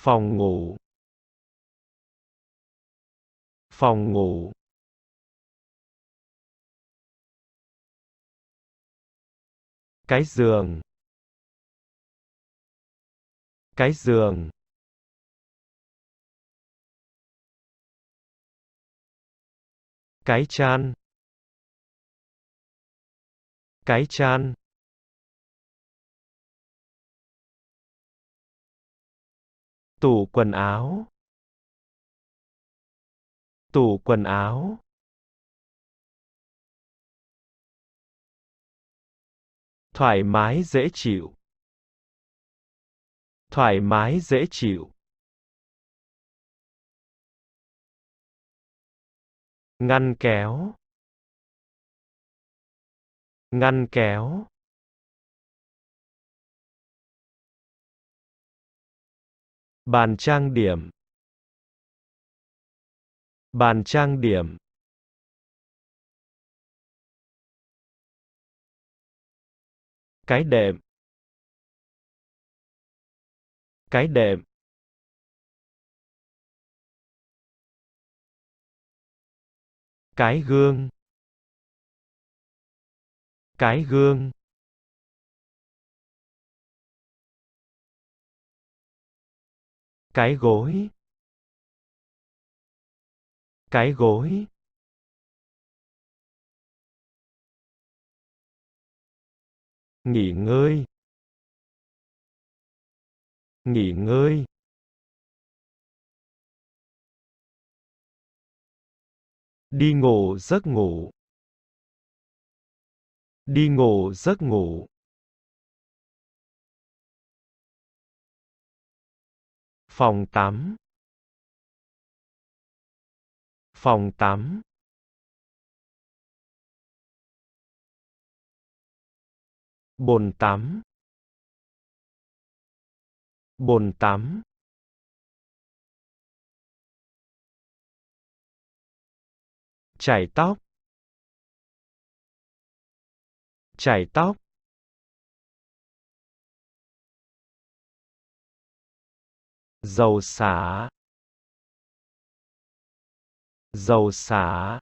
Phòng ngủ. Phòng ngủ. Cái giường. Cái giường. Cái chăn. Cái chăn. Tủ quần áo. Tủ quần áo. Thoải mái dễ chịu. Thoải mái dễ chịu. Ngăn kéo. Ngăn kéo. Bàn trang điểm. Bàn trang điểm. Cái đệm. Cái đệm. Cái gương. Cái gương. Cái gối. Cái gối. Nghỉ ngơi. Nghỉ ngơi. Đi ngủ giấc ngủ. Đi ngủ giấc ngủ. Phòng tắm. Phòng tắm. Bồn tắm. Bồn tắm. Chải tóc. Chải tóc. Dầu xả. Dầu xả.